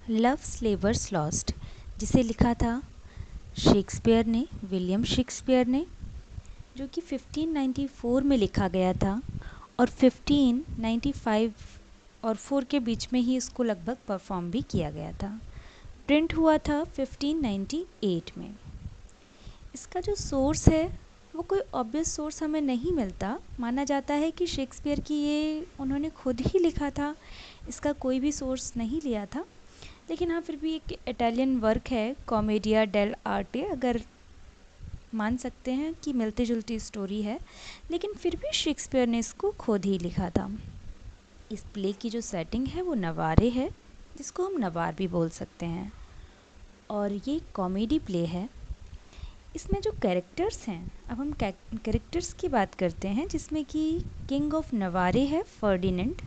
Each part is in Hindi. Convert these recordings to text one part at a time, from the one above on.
लव स्लेवर्स लॉस्ट, जिसे लिखा था शेक्सपियर ने, विलियम शेक्सपियर ने, जो कि 1594 में लिखा गया था और 1595 और 4 के बीच में ही इसको लगभग परफॉर्म भी किया गया था। प्रिंट हुआ था 1598 में। इसका जो सोर्स है वो कोई ऑब्वियस सोर्स हमें नहीं मिलता। माना जाता है कि शेक्सपियर की ये उन्होंने खुद ही लिखा था, इसका कोई भी सोर्स नहीं लिया था। लेकिन हाँ, फिर भी एक इटालियन वर्क है, कॉमेडिया डेल आर्टे, अगर मान सकते हैं कि मिलती जुलती स्टोरी है, लेकिन फिर भी शेक्सपियर ने इसको खुद ही लिखा था। इस प्ले की जो सेटिंग है वो नवारे है, जिसको हम नवार भी बोल सकते हैं, और ये कॉमेडी प्ले है। इसमें जो कैरेक्टर्स हैं, अब हम कैरेक्टर्स की बात करते हैं, जिसमें कि किंग ऑफ नवारे है फर्डिनेंड,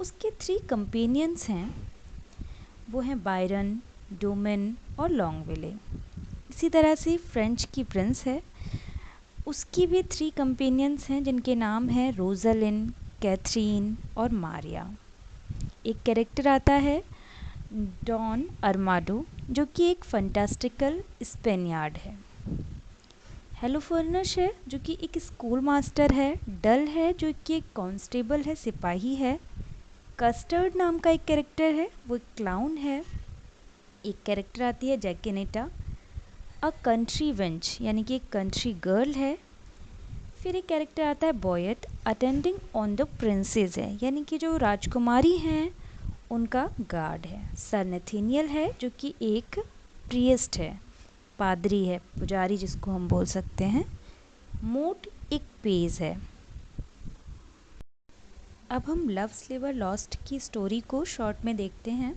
उसके 3 कंपेनियंस हैं, वो हैं बायरन, डोमेन और लॉन्गविले। इसी तरह से फ्रेंच की प्रिंस है, उसकी भी 3 कंपेनियंस हैं, जिनके नाम हैं रोज़लिन, कैथरीन और मारिया। एक कैरेक्टर आता है डॉन अर्माडो, जो कि एक फंटास्टिकल स्पेनियार्ड है। हेलोफर्नश है, जो कि एक स्कूल मास्टर है। डल है, जो कि एक कांस्टेबल है, सिपाही है। कस्टर्ड नाम का एक कैरेक्टर है, वो एक क्लाउन है। एक कैरेक्टर आती है जैकेनेटा, अ कंट्री वेंच, यानी कि एक कंट्री गर्ल है। फिर एक कैरेक्टर आता है Boyd, attending on the princess है, यानी कि जो राजकुमारी हैं उनका गार्ड है। सर नेथेनियल है, जो कि एक प्रिएस्ट है, पादरी है, पुजारी जिसको हम बोल सकते हैं। मोट एक पेज है। अब हम लव स्लेवर लॉस्ट की स्टोरी को शॉर्ट में देखते हैं।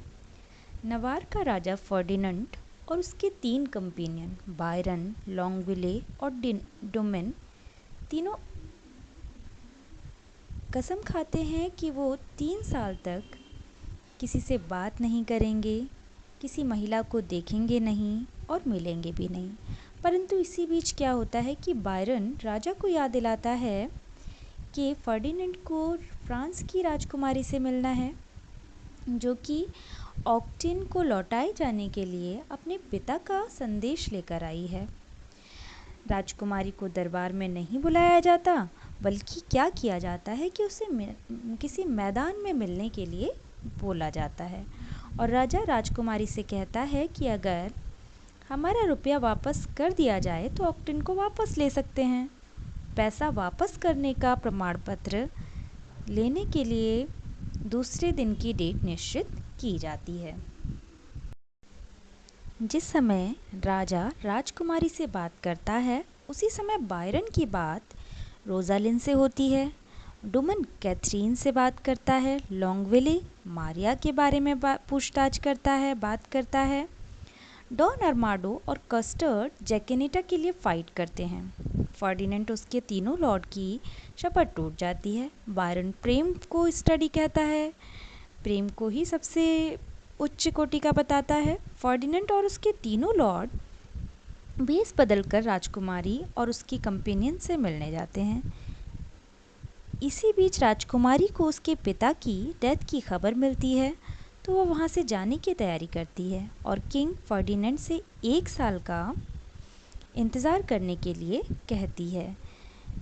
नवार का राजा फर्डिनेंड और उसके 3 कंपेनियन बायरन, लॉन्गविले और डोमेन तीनों कसम खाते हैं कि वो 3 साल तक किसी से बात नहीं करेंगे, किसी महिला को देखेंगे नहीं और मिलेंगे भी नहीं। परंतु इसी बीच क्या होता है कि बायरन राजा को याद दिलाता है कि फर्डिनेंड को फ्रांस की राजकुमारी से मिलना है, जो कि ऑक्टेन को लौटाए जाने के लिए अपने पिता का संदेश लेकर आई है। राजकुमारी को दरबार में नहीं बुलाया जाता, बल्कि क्या किया जाता है कि उसे किसी मैदान में मिलने के लिए बोला जाता है, और राजा राजकुमारी से कहता है कि अगर हमारा रुपया वापस कर दिया जाए तो ऑक्टेन को वापस ले सकते हैं। पैसा वापस करने का प्रमाण पत्र लेने के लिए दूसरे दिन की डेट निश्चित की जाती है। जिस समय राजा राजकुमारी से बात करता है, उसी समय बायरन की बात रोज़ालिन से होती है। डोमन कैथरीन से बात करता है। लॉन्गविले मारिया के बारे में पूछताछ करता है, बात करता है। डॉन अर्माडो और कस्टर्ड जैकेनेटा के लिए फाइट करते हैं। फर्डिनेंड उसके तीनों लॉर्ड की शपथ टूट जाती है। बायरन प्रेम को स्टडी कहता है, प्रेम को ही सबसे उच्च कोटि का बताता है। फर्डिनेंड और उसके तीनों लॉर्ड भेस बदलकर राजकुमारी और उसकी कंपेनियन से मिलने जाते हैं। इसी बीच राजकुमारी को उसके पिता की डेथ की खबर मिलती है, तो वो वहाँ से जाने की तैयारी करती है और किंग फर्डिनेंड से 1 साल का इंतज़ार करने के लिए कहती है।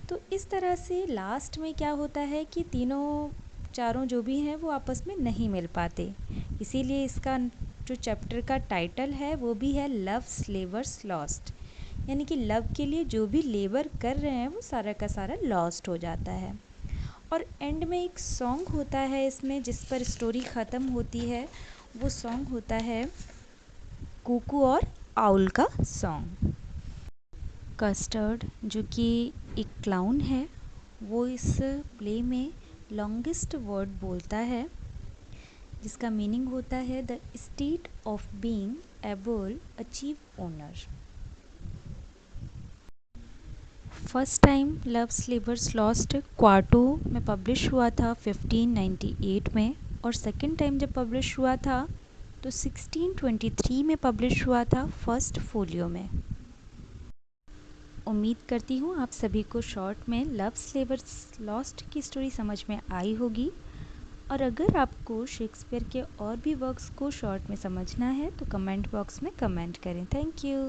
तो इस तरह से लास्ट में क्या होता है कि तीनों चारों जो भी हैं वो आपस में नहीं मिल पाते। इसीलिए इसका जो चैप्टर का टाइटल है वो भी है लव स्लेवर्स लॉस्ट, यानी कि लव के लिए जो भी लेबर कर रहे हैं वो सारा का सारा लॉस्ट हो जाता है। और एंड में एक सॉन्ग होता है इसमें, जिस पर स्टोरी ख़त्म होती है। वो सॉन्ग होता है कुकू और आउल का सॉन्ग। कस्टर्ड, जो कि एक क्लाउन है, वो इस प्ले में लॉन्गेस्ट वर्ड बोलता है, जिसका मीनिंग होता है the state of being able achieve honour. First time love's labour's lost quarto में पब्लिश हुआ था 1598 में, और सेकंड टाइम जब पब्लिश हुआ था तो 1623 में पब्लिश हुआ था फर्स्ट फोलियो में। उम्मीद करती हूँ आप सभी को शॉर्ट में लव स्लेवर्स लॉस्ट की स्टोरी समझ में आई होगी। और अगर आपको शेक्सपियर के और भी वर्क्स को शॉर्ट में समझना है तो कमेंट बॉक्स में कमेंट करें। Thank you.